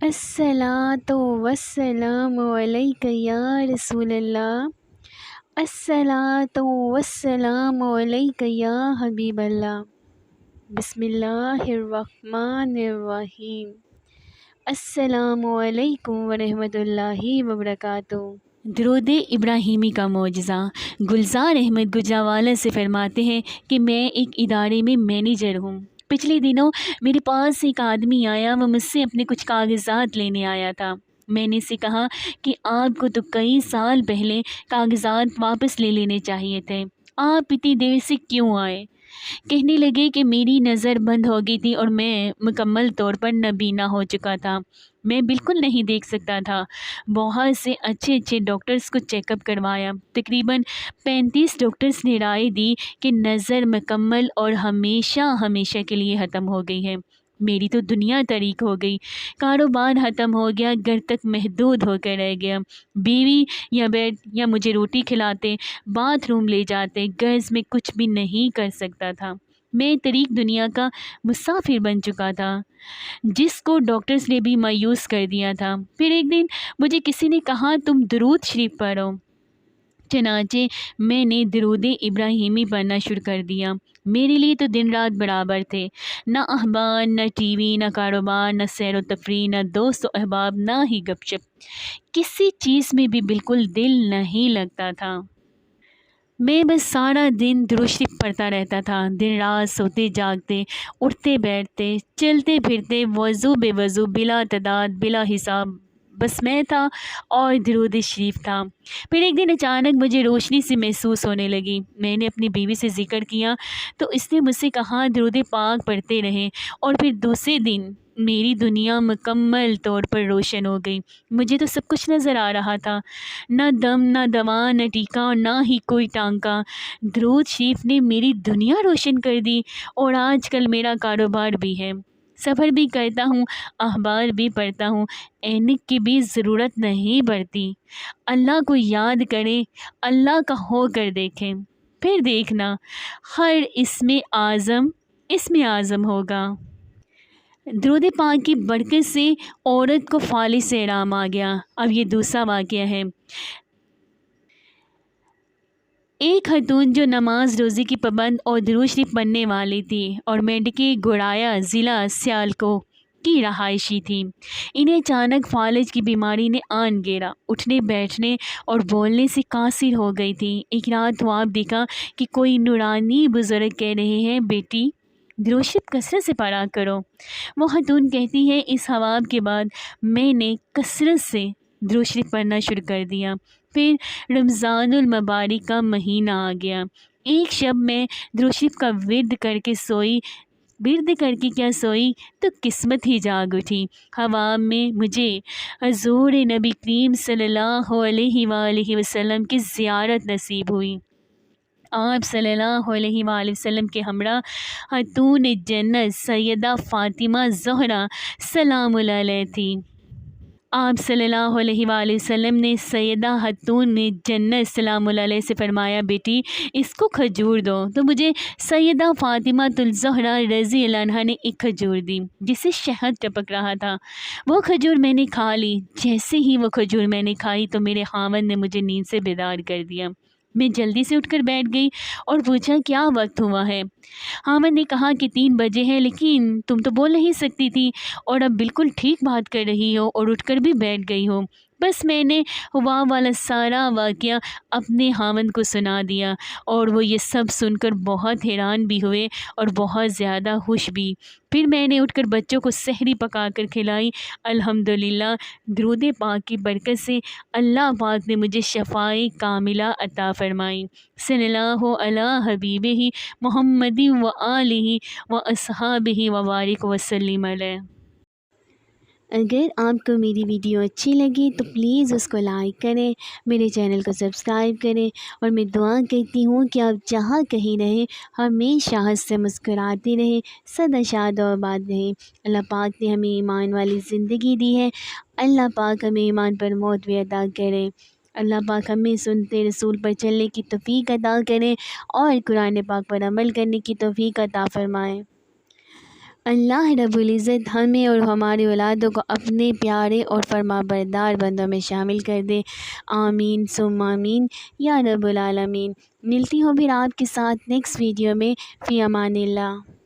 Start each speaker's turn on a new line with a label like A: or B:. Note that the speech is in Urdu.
A: الصلاۃ والسلام علیک یا رسول اللہ، الصلاۃ والسلام علیک یا حبیب اللہ۔ بسم اللہ الرحمن الرحیم۔ السلام علیکم ورحمۃ اللہ وبرکاتہ۔ درود ابراہیمی کا معجزہ۔ گلزار احمد گجرانوالہ سے فرماتے ہیں کہ میں ایک ادارے میں مینیجر ہوں۔ پچھلے دنوں میرے پاس ایک آدمی آیا، وہ مجھ سے اپنے کچھ کاغذات لینے آیا تھا۔ میں نے اسے کہا کہ آپ کو تو کئی سال پہلے کاغذات واپس لے لینے چاہیے تھے، آپ اتنی دیر سے کیوں آئے؟ کہنے لگے کہ میری نظر بند ہو گئی تھی اور میں مکمل طور پر نابینا ہو چکا تھا، میں بالکل نہیں دیکھ سکتا تھا۔ بہت سے اچھے ڈاکٹرز کو چیک اپ کروایا، تقریباً 35 ڈاکٹرز نے رائے دی کہ نظر مکمل اور ہمیشہ کے لیے ختم ہو گئی ہے۔ میری تو دنیا تاریک ہو گئی، کاروبار ختم ہو گیا، گھر تک محدود ہو کر رہ گیا۔ بیوی یا بیٹھ یا مجھے روٹی کھلاتے، باتھ روم لے جاتے، غرض میں کچھ بھی نہیں کر سکتا تھا۔ میں طریق دنیا کا مسافر بن چکا تھا، جس کو ڈاکٹرز نے بھی مایوس کر دیا تھا۔ پھر ایک دن مجھے کسی نے کہا تم درود شریف پڑھو، چنانچہ میں نے درود ابراہیمی پڑھنا شروع کر دیا۔ میرے لیے تو دن رات برابر تھے، نہ اخبار، نہ ٹی وی، نہ کاروبار، نہ سیر و تفریح، نہ دوست و احباب، نہ ہی گپ شپ، کسی چیز میں بھی بالکل دل نہیں لگتا تھا۔ میں بس سارا دن درود شریف پڑھتا رہتا تھا، دن رات سوتے جاگتے، اٹھتے بیٹھتے، چلتے پھرتے، وضو بے وضو، بلا تعداد، بلا حساب، بس میں تھا اور درود شریف تھا۔ پھر ایک دن اچانک مجھے روشنی سی محسوس ہونے لگی۔ میں نے اپنی بیوی سے ذکر کیا تو اس نے مجھ سے کہا درود پاک پڑھتے رہیں، اور پھر دوسرے دن میری دنیا مکمل طور پر روشن ہو گئی۔ مجھے تو سب کچھ نظر آ رہا تھا، نہ دم، نہ دوا، نہ ٹیکا، اور نہ ہی کوئی ٹانکا۔ درود شریف نے میری دنیا روشن کر دی، اور آج کل میرا کاروبار بھی ہے، سفر بھی کرتا ہوں، اخبار بھی پڑھتا ہوں، اینک کی بھی ضرورت نہیں پڑتی۔ اللہ کو یاد کریں، اللہ کا ہو کر دیکھیں، پھر دیکھنا ہر اسم اعظم ہوگا۔ درود پاک کی برکت سے عورت کو فالج سے آرام آ گیا۔ اب یہ دوسرا واقعہ ہے۔ ایک خاتون جو نماز روزے کی پابند اور درود شریف پڑھنے والی تھی اور میڈیکے گوڑایا ضلع سیالکوٹ کی رہائشی تھی، انہیں اچانک فالج کی بیماری نے آن گھیرا، اٹھنے بیٹھنے اور بولنے سے قاصر ہو گئی تھی۔ ایک رات خواب دیکھا کہ کوئی نورانی بزرگ کہہ رہے ہیں بیٹی درود شریف کثرت سے پڑھا کرو۔ وہ خاتون کہتی ہے اس خواب کے بعد میں نے کثرت سے درود شریف پڑھنا شروع کر دیا۔ پھر رمضان المبارک کا مہینہ آ گیا۔ ایک شب میں درود شریف کا ورد کر کے سوئی تو قسمت ہی جاگ اٹھی۔ خواب میں مجھے حضور نبی کریم صلی اللہ علیہ وآلہ وسلم کی زیارت نصیب ہوئی۔ آپ صلی اللہ علیہ وآلہ وسلم کے ہمراہ خاتون جنت سیدہ فاطمہ زہرا سلام اللہ علیہ تھی۔ آپ صلی اللہ علیہ وآلہ وسلم نے سیدہ خاتون جنت سلام اللہ علیہ سے فرمایا بیٹی اس کو کھجور دو، تو مجھے سیدہ فاطمہ الزہرا رضی اللہ عنہا نے ایک کھجور دی جس سے شہد ٹپک رہا تھا۔ وہ کھجور میں نے کھا لی۔ جیسے ہی وہ کھجور میں نے کھائی تو میرے خاوند نے مجھے نیند سے بیدار کر دیا۔ میں جلدی سے اٹھ کر بیٹھ گئی اور پوچھا کیا وقت ہوا ہے؟ خاوند نے کہا کہ 3 بجے ہیں، لیکن تم تو بول نہیں سکتی تھی اور اب بالکل ٹھیک بات کر رہی ہو اور اٹھ کر بھی بیٹھ گئی ہو۔ بس میں نے ہوا والا سارا واقعہ اپنے خاوند کو سنا دیا، اور وہ یہ سب سن کر بہت حیران بھی ہوئے اور بہت زیادہ خوش بھی۔ پھر میں نے اٹھ کر بچوں کو سحری پکا کر کھلائی۔ الحمدللہ درود پاک کی برکت سے اللہ پاک نے مجھے شفائے کاملہ عطا فرمائی۔ صلی اللہ علی حبیبہ محمد و آلہ و اصحابہ وبارک وسلم علیہ۔ اگر آپ کو میری ویڈیو اچھی لگی تو پلیز اس کو لائک کریں، میرے چینل کو سبسکرائب کریں، اور میں دعا کرتی ہوں کہ آپ جہاں کہیں رہیں ہمیشہ ہنس سے مسکراتے رہیں، سدا شاد و آباد رہیں۔ اللہ پاک نے ہمیں ایمان والی زندگی دی ہے، اللہ پاک ہمیں ایمان پر موت بھی عطا کرے۔ اللہ پاک ہمیں سنتے رسول پر چلنے کی توفیق عطا کریں اور قرآن پاک پر عمل کرنے کی توفیق عطا فرمائیں۔ اللہ رب العزت ہمیں اور ہماری اولادوں کو اپنے پیارے اور فرما بردار بندوں میں شامل کر دے، آمین ثم آمین یا رب العالمین۔ ملتی ہوں پھر آپ کے ساتھ نیکسٹ ویڈیو میں، فی امان اللہ۔